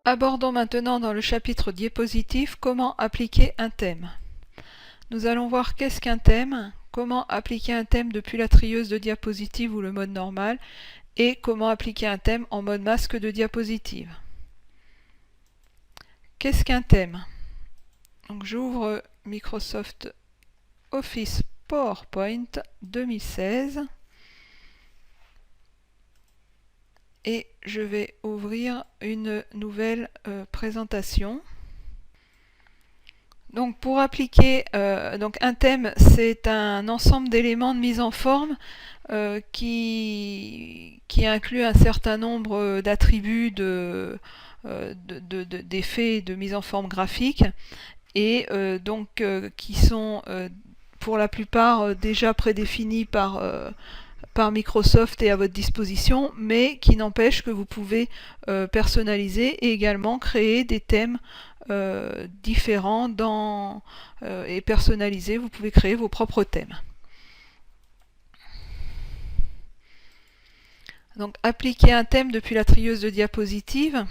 Abordons maintenant dans le chapitre diapositive comment appliquer un thème. Nous allons voir qu'est-ce qu'un thème, comment appliquer un thème depuis la trieuse de diapositive ou le mode normal, et comment appliquer un thème en mode masque de diapositive. Qu'est-ce qu'un thème? Donc j'ouvre Microsoft Office PowerPoint 2016 et je vais ouvrir une nouvelle présentation. Donc pour appliquer un thème, c'est un ensemble d'éléments de mise en forme qui inclut un certain nombre d'attributs d'effets de mise en forme graphique et qui sont pour la plupart déjà prédéfinis par Microsoft et à votre disposition, mais qui n'empêche que vous pouvez personnaliser et également créer des thèmes différents et personnaliser. Vous pouvez créer vos propres thèmes. Donc appliquer un thème depuis la trieuse de diapositive.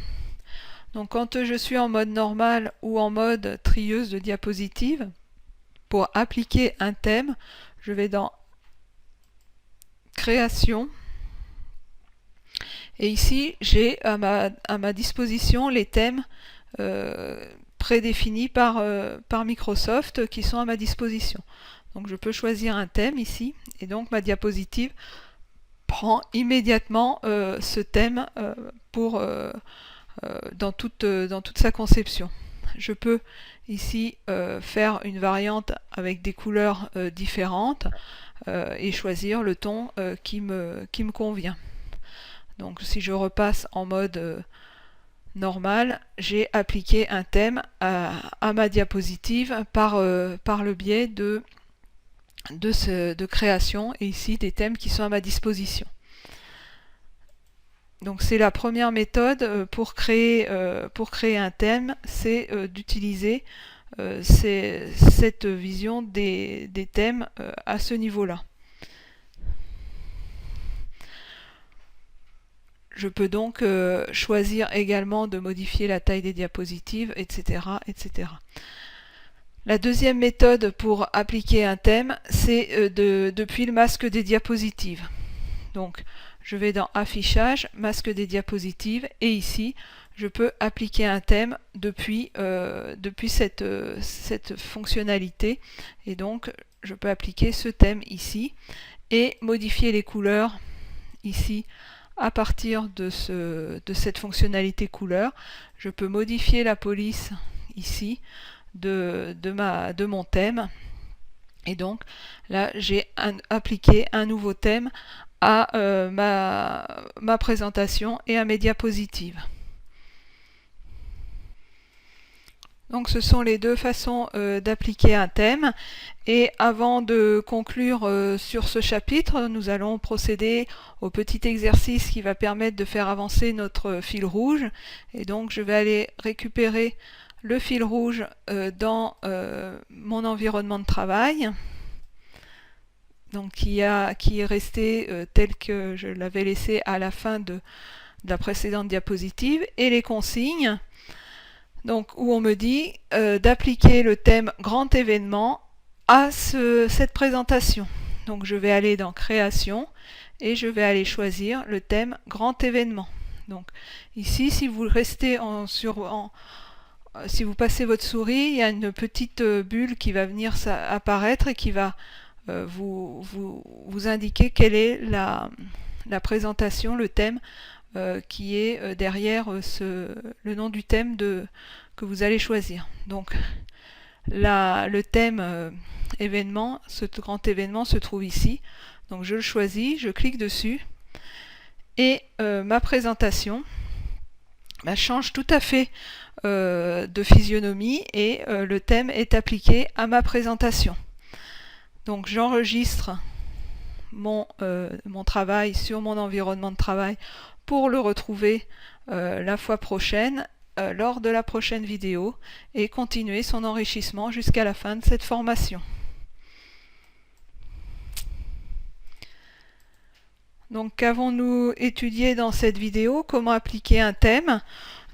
Donc quand je suis en mode normal ou en mode trieuse de diapositive, pour appliquer un thème, je vais dans Création. Et ici, j'ai à ma disposition les thèmes prédéfinis par Microsoft qui sont à ma disposition. Donc je peux choisir un thème ici, et donc ma diapositive prend immédiatement ce thème dans toute sa conception. Je peux ici faire une variante avec des couleurs différentes et choisir le ton qui me convient. Donc si je repasse en mode normal, j'ai appliqué un thème à ma diapositive par le biais de création, et ici des thèmes qui sont à ma disposition. Donc c'est la première méthode pour créer un thème, c'est d'utiliser cette vision des thèmes à ce niveau-là. Je peux donc choisir également de modifier la taille des diapositives, etc., etc. La deuxième méthode pour appliquer un thème, c'est depuis le masque des diapositives. Donc, je vais dans Affichage, masque des diapositives, et ici, je peux appliquer un thème depuis cette fonctionnalité. Et donc, je peux appliquer ce thème ici et modifier les couleurs ici à partir de cette fonctionnalité couleur. Je peux modifier la police ici de mon thème. Et donc, là, j'ai appliqué un nouveau thème à ma présentation et à mes diapositives. Donc ce sont les deux façons d'appliquer un thème. Et avant de conclure sur ce chapitre, nous allons procéder au petit exercice qui va permettre de faire avancer notre fil rouge. Et donc je vais aller récupérer le fil rouge dans mon environnement de travail. Donc qui est resté tel que je l'avais laissé à la fin de la précédente diapositive, et les consignes, donc où on me dit d'appliquer le thème grand événement à cette présentation. Donc je vais aller dans Création et je vais aller choisir le thème grand événement. Donc ici, si vous restez si vous passez votre souris, il y a une petite bulle qui va venir apparaître et qui va vous indiquer quelle est la présentation, le thème qui est derrière le nom du thème que vous allez choisir. Donc le thème événement, ce grand événement se trouve ici. Donc je le choisis, je clique dessus et ma présentation change tout à fait de physionomie et le thème est appliqué à ma présentation. Donc j'enregistre mon travail sur mon environnement de travail pour le retrouver la fois prochaine lors de la prochaine vidéo et continuer son enrichissement jusqu'à la fin de cette formation. Donc qu'avons-nous étudié dans cette vidéo? Comment appliquer un thème?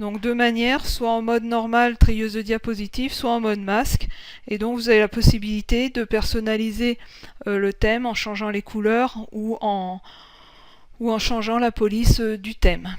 Donc deux manières, soit en mode normal, trieuse de diapositives, soit en mode masque. Et donc vous avez la possibilité de personnaliser le thème en changeant les couleurs ou en changeant la police du thème.